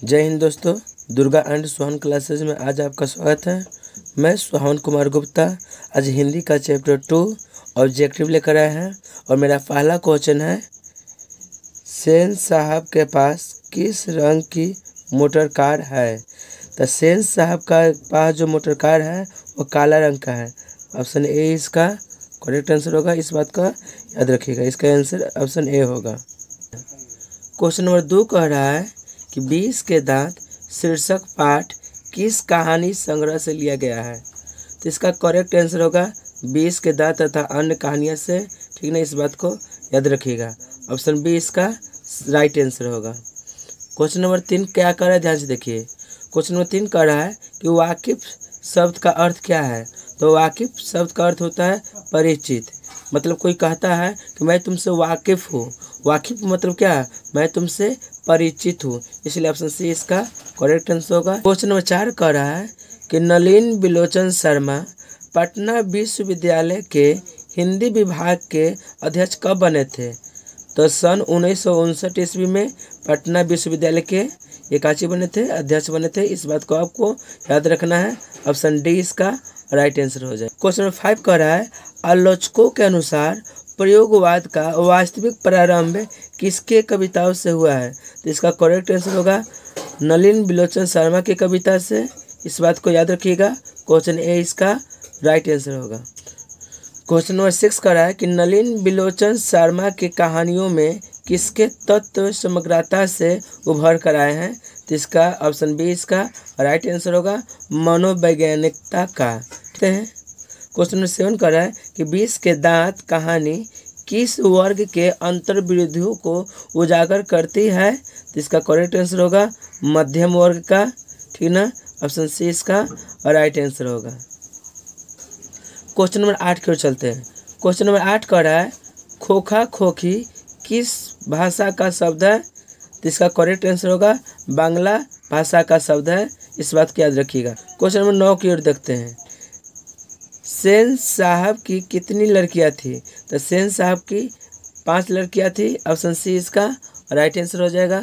जय हिंद दोस्तों, Durga and Sohan classes में आज आपका स्वागत है। मैं सोहन कुमार गुप्ता आज हिंदी का चैप्टर 2 ऑब्जेक्टिव लेकर आए हैं और मेरा पहला क्वेश्चन है, सेन साहब के पास किस रंग की मोटर कार है। तो सेन साहब का पास जो मोटर कार है वो काला रंग का है। ऑप्शन ए इसका करेक्ट आंसर होगा। इस बात का याद रखिएगा, इसका आंसर ऑप्शन ए होगा। क्वेश्चन नंबर 2 कह रहा है कि 20 के दांत शीर्षक पाठ किस कहानी संग्रह से लिया गया है। तो इसका करेक्ट आंसर होगा 20 के दांत तथा अन्य कहानियां से। ठीक ना, इस बात को याद रखिएगा। ऑप्शन बी इसका राइट आंसर होगा। क्वेश्चन नंबर 3 क्या कर रहा है, ध्यान से देखिए। क्वेश्चन नंबर 3 कह रहा है कि वाकिफ शब्द का अर्थ क्या है। तो वाकिफ शब्द का अर्थ होता है परिचित। मतलब कोई कहता है कि मैं तुमसे वाकिफ हूँ। वाकिफ मतलब क्या है, मैं तुमसे परिचित हूँ, इसलिए ऑप्शन सी इसका करेक्ट आंसर होगा। क्वेश्चन नंबर 4 कह रहा है कि नलिन बिलोचन शर्मा पटना विश्वविद्यालय के हिंदी विभाग के अध्यक्ष कब बने थे। तो सन 1959 ईस्वी में पटना विश्वविद्यालय के एकाची बने थे, अध्यक्ष बने थे। इस बात को आपको याद रखना है। ऑप्शन डी इसका राइट आंसर हो जाए। क्वेश्चन नंबर 5 कह रहा है, आलोचकों के अनुसार प्रयोगवाद का वास्तविक प्रारंभ किसके कविताओं से हुआ है। तो इसका करेक्ट आंसर होगा नलिन बिलोचन शर्मा की कविता से। इस बात को याद रखिएगा। क्वेश्चन ए इसका राइट आंसर होगा। क्वेश्चन नंबर 6 कह रहा है कि नलिन बिलोचन शर्मा की कहानियों में किसके तत्व समग्रता से उभर कर आए हैं। तो इसका ऑप्शन बी इसका राइट आंसर होगा मनोवैज्ञानिकता का। ठीक है। क्वेश्चन नंबर 7 कह रहा है कि 20 के दांत कहानी किस वर्ग के अंतर्विरोधियों को उजागर करती है। तो इसका करेक्ट आंसर होगा मध्यम वर्ग का। ठीक ना, ऑप्शन सी इसका राइट आंसर होगा। क्वेश्चन नंबर 8 की ओर चलते हैं। क्वेश्चन नंबर 8 कह रहा है, खोखा खोखी किस भाषा का शब्द है। तो इसका करेक्ट आंसर होगा बांग्ला भाषा का शब्द है। इस बात को याद रखिएगा। क्वेश्चन नंबर 9 की ओर देखते हैं। सेन साहब की कितनी लड़कियां थी। तो सेन साहब की 5 लड़कियां थी। ऑप्शन सी इसका राइट आंसर हो जाएगा।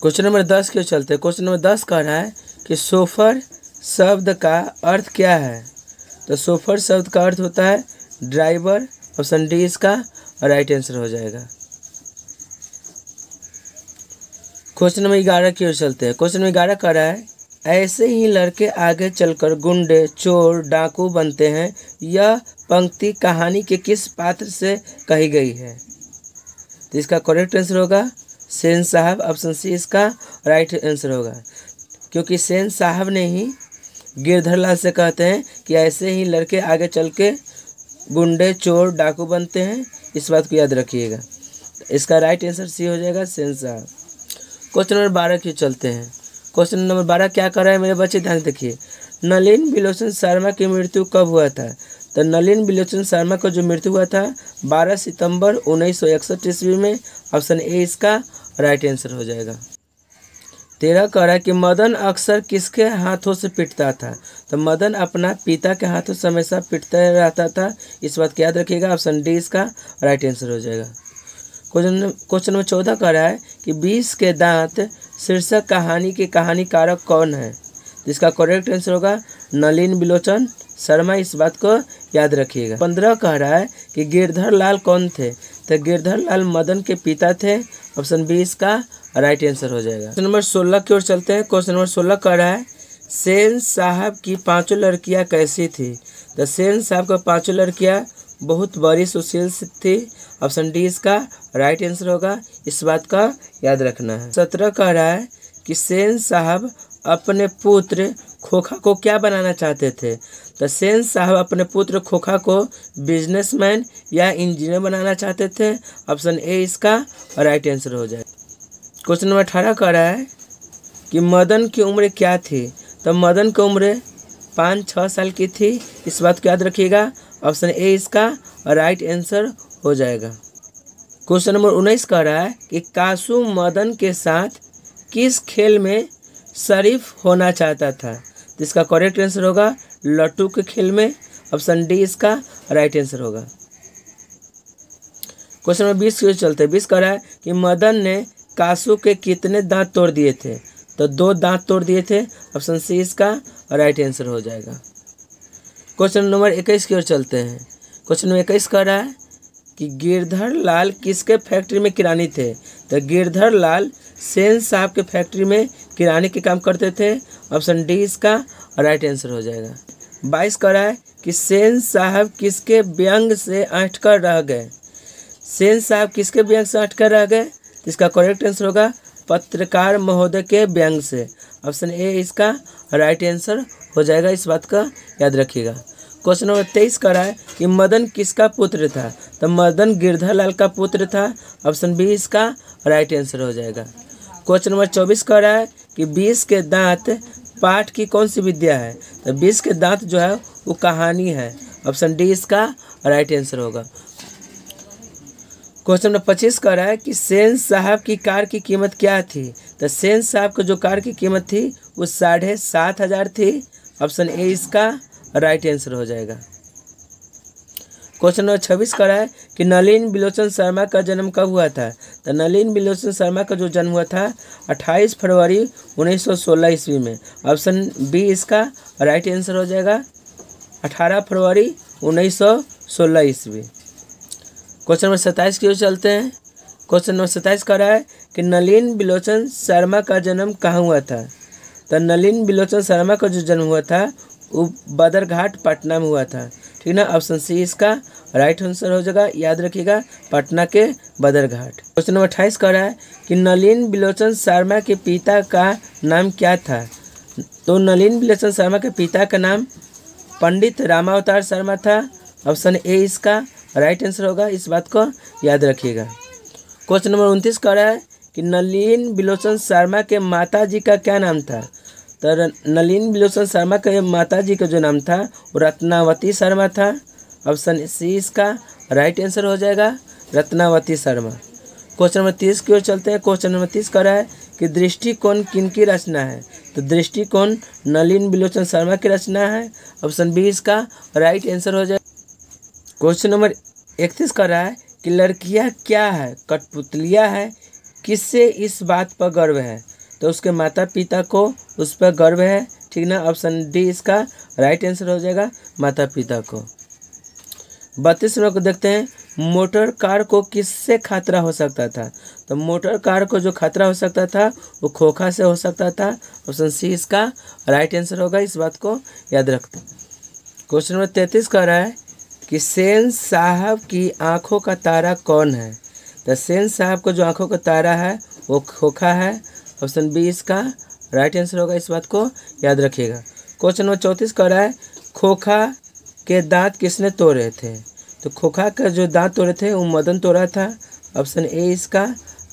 क्वेश्चन नंबर 10 की ओर चलते हैं। क्वेश्चन नंबर 10 कह रहा है कि सोफर शब्द का अर्थ क्या है। तो सोफर शब्द का अर्थ होता है ड्राइवर। ऑप्शन डी इसका राइट आंसर हो जाएगा। क्वेश्चन नंबर 11 की ओर चलते हैं। क्वेश्चन नंबर 11 कह रहा है, ऐसे ही लड़के आगे चलकर गुंडे चोर डाकू बनते हैं। यह पंक्ति कहानी के किस पात्र से कही गई है। तो इसका करेक्ट आंसर होगा सेन साहब। ऑप्शन सी इसका राइट आंसर होगा, क्योंकि सेन साहब ने ही गिरधर लाल से कहते हैं कि ऐसे ही लड़के आगे चल के गुंडे चोर डाकू बनते हैं। इस बात को याद रखिएगा। इसका राइट आंसर सी हो जाएगा, सेन साहब। क्वेश्चन नंबर 12 की चलते हैं। क्वेश्चन नंबर 12 क्या कर रहा है मेरे बच्चे, ध्यान देखिए। नलिन बिलोचन शर्मा की मृत्यु कब हुआ था। तो नलिन बिलोचन शर्मा का जो मृत्यु हुआ था 12 सितंबर 1961 ईस्वी में। ऑप्शन ए इसका राइट आंसर हो जाएगा। 13 कह रहा है कि मदन अक्सर किसके हाथों से पिटता था। तो मदन अपना पिता के हाथों से हमेशा पिटता रहता था। इस बात को याद रखिएगा। ऑप्शन डी इसका राइट आंसर हो जाएगा। क्वेश्चन नंबर 14 कह रहा है कि 20 के दांत शीर्षक कहानी के कहानीकारक कौन है। जिसका करेक्ट आंसर होगा नलिन बिलोचन शर्मा। इस बात को याद रखिएगा। 15 कह रहा है कि गिरधर लाल कौन थे। तो गिरधर लाल मदन के पिता थे। ऑप्शन बी इसका राइट आंसर हो जाएगा। क्वेश्चन नंबर 16 की ओर चलते हैं। क्वेश्चन नंबर 16 कह रहा है, सेन साहब की 5 लड़कियां कैसी थी। तो सेन साहब का 5 लड़कियां बहुत बड़ी सुशील थी। ऑप्शन डी इसका राइट आंसर होगा। इस बात का याद रखना है। 17 कह रहा है कि सेन साहब अपने पुत्र खोखा को क्या बनाना चाहते थे। तो सेन साहब अपने पुत्र खोखा को बिजनेसमैन या इंजीनियर बनाना चाहते थे। ऑप्शन ए इसका राइट आंसर हो जाए। क्वेश्चन नंबर 18 कह रहा है कि मदन की उम्र क्या थी। तो मदन की उम्र 5-6 साल की थी। इस बात को याद रखिएगा। ऑप्शन ए इसका राइट आंसर हो जाएगा। क्वेश्चन नंबर 19 कह रहा है कि कासू मदन के साथ किस खेल में शरीफ होना चाहता था। तो इसका करेक्ट आंसर होगा लट्टू के खेल में। ऑप्शन डी इसका राइट आंसर होगा। क्वेश्चन नंबर 20 की ओर चलते हैं। 20 कह रहा है कि मदन ने कासू के कितने दांत तोड़ दिए थे? तो 2 दांत तोड़ दिए थे। ऑप्शन सी इसका राइट आंसर हो जाएगा। क्वेश्चन नंबर 21 की ओर चलते हैं। क्वेश्चन नंबर 21 कह रहा है कि गिरधर लाल किसके फैक्ट्री में किरानी थे? तो गिरधर लाल सेन साहब के फैक्ट्री में किरानी के काम करते थे। ऑप्शन डी इसका राइट आंसर हो जाएगा। 22 कह रहा है कि सेन साहब किसके व्यंग से अटक कर रह गए? सेन साहब किसके व्यंग से अटक कर रह गए? तो इसका करेक्ट आंसर होगा पत्रकार महोदय के व्यंग से। ऑप्शन ए इसका राइट आंसर हो जाएगा, इस बात का याद रखिएगा। क्वेश्चन नंबर 23 कह रहा है कि मदन किसका पुत्र था? तो मदन गिरधर लाल का पुत्र था। ऑप्शन बी इसका राइट आंसर हो जाएगा। क्वेश्चन नंबर 24 कह रहा है कि 20 के दांत पाठ की कौन सी विद्या है? तो 20 के दांत जो है वो कहानी है। ऑप्शन डी इसका राइट आंसर होगा। क्वेश्चन नंबर 25 कह रहा है कि सेन साहब की कार की कीमत क्या थी? तो सेन साहब को जो कार की कीमत थी वो 7,500 थी। ऑप्शन ए इसका राइट आंसर हो जाएगा। क्वेश्चन नंबर 26 कह रहा है कि नलिन बिलोचन शर्मा का जन्म कब हुआ था? तो नलिन बिलोचन शर्मा का जो जन्म हुआ था 28 फरवरी 1916 ईस्वी में। ऑप्शन बी इसका राइट आंसर हो जाएगा, 18 फरवरी 1916 ईस्वी। क्वेश्चन नंबर 27 की ओर चलते हैं। क्वेश्चन नंबर 27 कह रहा है कि नलिन बिलोचन शर्मा का जन्म कहाँ हुआ था? तो नलिन बिलोचन शर्मा का जो जन्म हुआ था वो बदरघाट पटना में हुआ था। ठीक ना, ऑप्शन सी इसका राइट आंसर हो जाएगा, याद रखिएगा पटना के बदरघाट। क्वेश्चन नंबर 28 कह रहा है कि नलिन बिलोचन शर्मा के पिता का नाम क्या था? तो नलिन बिलोचन शर्मा के पिता का नाम पंडित रामावतार शर्मा था। ऑप्शन ए इसका राइट आंसर होगा, इस बात को याद रखिएगा। क्वेश्चन नंबर 29 कह रहा है कि नलिन बिलोचन शर्मा के माता जी का क्या नाम था? तो नलिन बिलोचन शर्मा के माता जी का जो नाम था वो रत्नावती शर्मा था। ऑप्शन सी इसका राइट आंसर हो जाएगा, रत्नावती शर्मा। क्वेश्चन नंबर 30 की ओर चलते हैं। क्वेश्चन नंबर 30 कह रहा है कि दृष्टिकोण किनकी रचना है? तो दृष्टिकोण नलिन बिलोचन शर्मा की रचना है। ऑप्शन बी इसका राइट आंसर हो जाएगा। क्वेश्चन नंबर 31 कह रहा है कि लड़कियां क्या है? कठपुतलियां है। किससे इस बात पर गर्व है? तो उसके माता पिता को उस पर गर्व है। ठीक ना, ऑप्शन डी इसका राइट आंसर हो जाएगा, माता पिता को। 32 नंबर को देखते हैं। मोटर कार को किससे खतरा हो सकता था? तो मोटर कार को जो खतरा हो सकता था वो खोखा से हो सकता था। ऑप्शन सी इसका राइट आंसर होगा, इस बात को याद रखते हैं। क्वेश्चन नंबर 33 कह रहा है कि सेन साहब की आंखों का तारा कौन है? तो सेन साहब को जो आंखों का तारा है वो खोखा है। ऑप्शन बी इसका राइट आंसर होगा, इस बात को याद रखिएगा। क्वेश्चन नंबर 34 कह रहा है खोखा के दांत किसने तोड़े थे? तो खोखा का जो दांत तोड़े थे वो मदन तोड़ा था। ऑप्शन ए इसका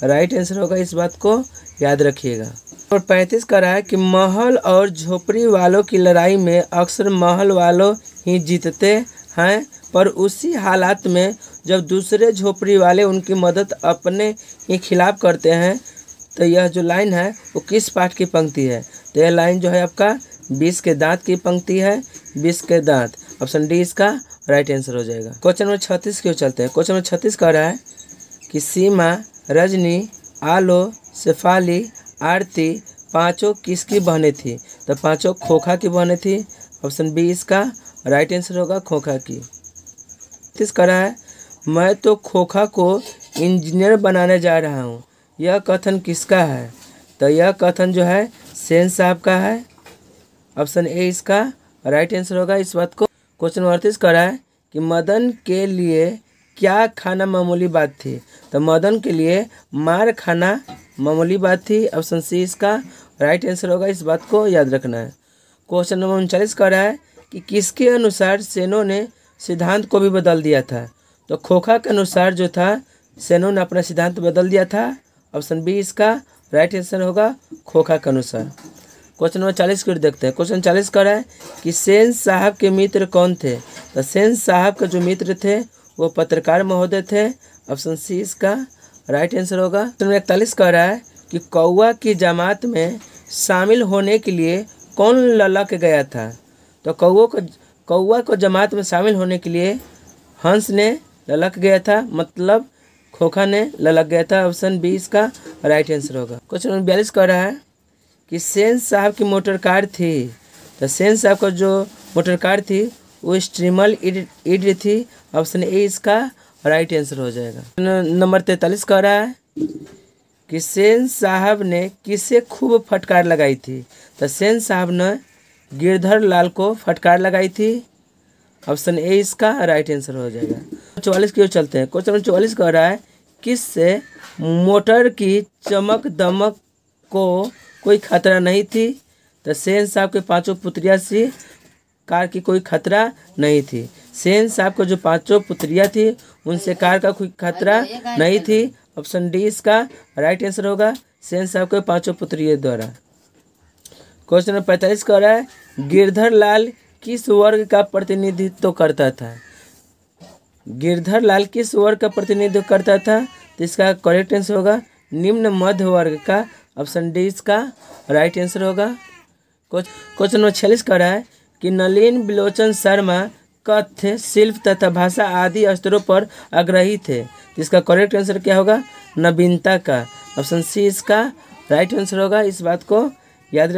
राइट आंसर होगा, इस बात को याद रखिएगा। और 35 कह रहा है कि महल और झोपड़ी वालों की लड़ाई में अक्सर महल वालों ही जीतते हैं, पर उसी हालात में जब दूसरे झोपड़ी वाले उनकी मदद अपने ही खिलाफ करते हैं। तो यह जो लाइन है वो किस पाठ की पंक्ति है? तो यह लाइन जो है आपका 20 के दांत की पंक्ति है, 20 के दांत। ऑप्शन डी इसका राइट आंसर हो जाएगा। क्वेश्चन नंबर 36 की ओर चलते हैं। क्वेश्चन नंबर 36 कह रहा है कि सीमा, रजनी, आलो, शेफाली, आरती पांचों किसकी बहनें थी? तो पांचों खोखा की बहनें थी। ऑप्शन बी इसका राइट आंसर होगा, खोखा की। तीस कह रहा है मैं तो खोखा को इंजीनियर बनाने जा रहा हूँ, यह कथन किसका है? तो यह कथन जो है सेन साहब का है। ऑप्शन ए इसका राइट आंसर होगा, इस बात को। क्वेश्चन 38 कह रहा है कि मदन के लिए क्या खाना मामूली बात थी? तो मदन के लिए मार खाना मामूली बात थी। ऑप्शन सी इसका राइट आंसर होगा, इस बात को याद रखना है। क्वेश्चन नंबर 39 कह रहा है कि किसके अनुसार सेनों ने सिद्धांत को भी बदल दिया था? तो खोखा के अनुसार जो था सेनों ने अपना सिद्धांत बदल दिया था। ऑप्शन बी इसका राइट आंसर होगा, खोखा के अनुसार। क्वेश्चन नंबर 40 की ओर देखते हैं। क्वेश्चन 40 कह रहा है कि सेन साहब के मित्र कौन थे? तो सेन साहब के जो मित्र थे वो पत्रकार महोदय थे। ऑप्शन सी इसका राइट आंसर होगा। क्वेश्चन नंबर 41 कह रहा है कि कौवा की जमात में शामिल होने के लिए कौन ललक गया था? तो कौवा को जमात में शामिल होने के लिए हंस ने ललक गया था, मतलब खोखा ने ललक गया था। ऑप्शन बी इसका राइट आंसर होगा। क्वेश्चन नंबर 42 कह रहा है कि सेन साहब की मोटर कार थी। तो सेन साहब का जो मोटर कार थी वो स्ट्रीमल ईड थी। ऑप्शन ए इसका राइट आंसर हो जाएगा। नंबर 43 कह रहा है कि सेन साहब ने किसे खूब फटकार लगाई थी। तो सेन साहब ने गिरधर लाल को फटकार लगाई थी। ऑप्शन ए इसका राइट आंसर हो जाएगा। 44 की ओर चलते हैं। क्वेश्चन नंबर 44 कह रहा है किससे मोटर की चमक दमक को कोई खतरा नहीं थी। तो सेन साहब के पांचों पुत्रिया से कार की कोई खतरा नहीं थी। सेन साहब को जो पांचों पुत्रिया थी उनसे कार का कोई खतरा नहीं थी। ऑप्शन डी इसका राइट आंसर होगा, सेन साहब के पांचों पुत्रियों द्वारा। क्वेश्चन नंबर 45 कह रहा है गिरधर लाल किस वर्ग का प्रतिनिधित्व करता था। गिरधर लाल किस वर्ग का प्रतिनिधित्व करता था। तो इसका करेक्ट आंसर होगा निम्न मध्य वर्ग का। ऑप्शन डी इसका राइट आंसर होगा। क्वेश्चन नंबर 46 कह रहा है कि नलिन बिलोचन शर्मा कथ्य शिल्प तथा भाषा आदि स्तरों पर आग्रही थे। तो इसका करेक्ट आंसर क्या होगा, नवीनता का। ऑप्शन सी इसका राइट आंसर होगा। इस बात को याद रख